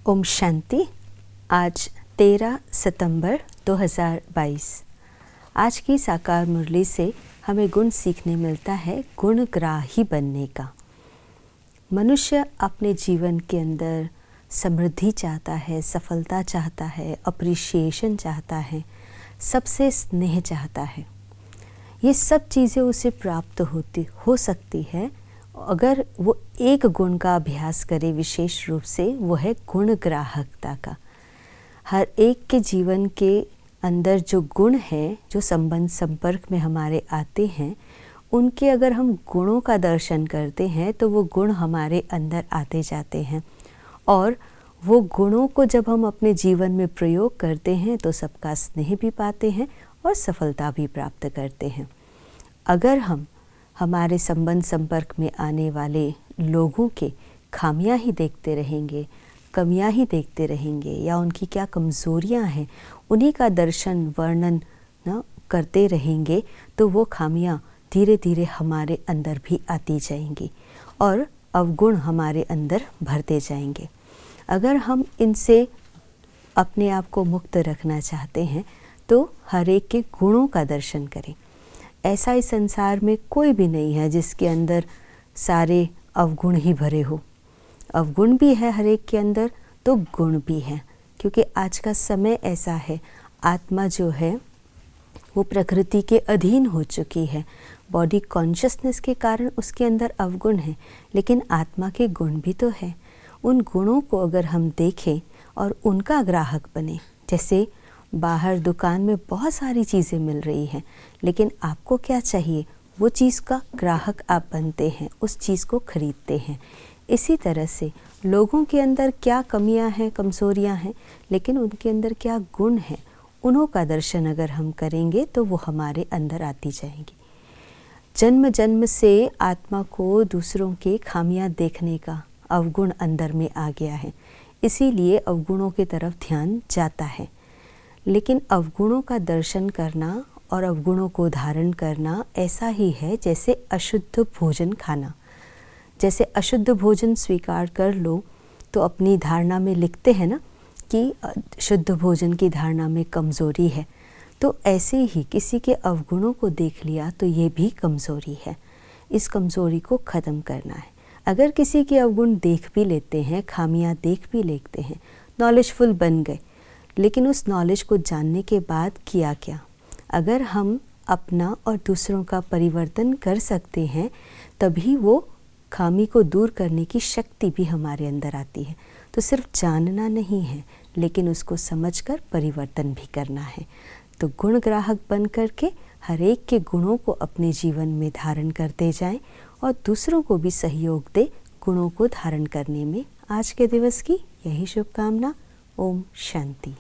ओम शांति। आज 13 सितंबर 2022। आज की साकार मुरली से हमें गुण सीखने मिलता है, गुणग्राही बनने का। मनुष्य अपने जीवन के अंदर समृद्धि चाहता है, सफलता चाहता है, अप्रिशिएशन चाहता है, सबसे स्नेह चाहता है। ये सब चीज़ें उसे प्राप्त हो सकती है अगर वो एक गुण का अभ्यास करे, विशेष रूप से वो है गुणग्राहकता का। हर एक के जीवन के अंदर जो गुण हैं, जो संबंध संपर्क में हमारे आते हैं, उनके अगर हम गुणों का दर्शन करते हैं तो वो गुण हमारे अंदर आते जाते हैं, और वो गुणों को जब हम अपने जीवन में प्रयोग करते हैं तो सबका स्नेह भी पाते हैं और सफलता भी प्राप्त करते हैं। अगर हम हमारे संबंध संपर्क में आने वाले लोगों के खामियां ही देखते रहेंगे, कमियां ही देखते रहेंगे, या उनकी क्या कमज़ोरियां हैं उन्हीं का दर्शन वर्णन न करते रहेंगे, तो वो खामियां धीरे धीरे हमारे अंदर भी आती जाएंगी और अवगुण हमारे अंदर भरते जाएंगे। अगर हम इनसे अपने आप को मुक्त रखना चाहते हैं तो हर एक के गुणों का दर्शन करें। ऐसा इस संसार में कोई भी नहीं है जिसके अंदर सारे अवगुण ही भरे हो। अवगुण भी है हर एक के अंदर, तो गुण भी है, क्योंकि आज का समय ऐसा है, आत्मा जो है वो प्रकृति के अधीन हो चुकी है। बॉडी कॉन्शियसनेस के कारण उसके अंदर अवगुण है, लेकिन आत्मा के गुण भी तो है। उन गुणों को अगर हम देखें और उनका ग्राहक बने, जैसे बाहर दुकान में बहुत सारी चीज़ें मिल रही हैं, लेकिन आपको क्या चाहिए, वो चीज़ का ग्राहक आप बनते हैं, उस चीज़ को खरीदते हैं। इसी तरह से लोगों के अंदर क्या कमियां हैं, कमज़ोरियां हैं, लेकिन उनके अंदर क्या गुण हैं, उन्हों का दर्शन अगर हम करेंगे तो वो हमारे अंदर आती जाएंगी। जन्म जन्म से आत्मा को दूसरों के खामियां देखने का अवगुण अंदर में आ गया है, इसीलिए अवगुणों की तरफ ध्यान जाता है। लेकिन अवगुणों का दर्शन करना और अवगुणों को धारण करना ऐसा ही है जैसे अशुद्ध भोजन खाना। जैसे अशुद्ध भोजन स्वीकार कर लो तो अपनी धारणा में लिखते हैं ना कि शुद्ध भोजन की धारणा में कमज़ोरी है, तो ऐसे ही किसी के अवगुणों को देख लिया तो ये भी कमज़ोरी है। इस कमज़ोरी को ख़त्म करना है। अगर किसी के अवगुण देख भी लेते हैं, खामियां देख भी लेते हैं, नॉलेजफुल बन गए, लेकिन उस नॉलेज को जानने के बाद किया क्या? अगर हम अपना और दूसरों का परिवर्तन कर सकते हैं, तभी वो खामी को दूर करने की शक्ति भी हमारे अंदर आती है। तो सिर्फ जानना नहीं है, लेकिन उसको समझकर परिवर्तन भी करना है। तो गुण ग्राहक बन करके हर एक के गुणों को अपने जीवन में धारण करते जाएं और दूसरों को भी सहयोग दे गुणों को धारण करने में। आज के दिवस की यही शुभकामना। ओम शांति।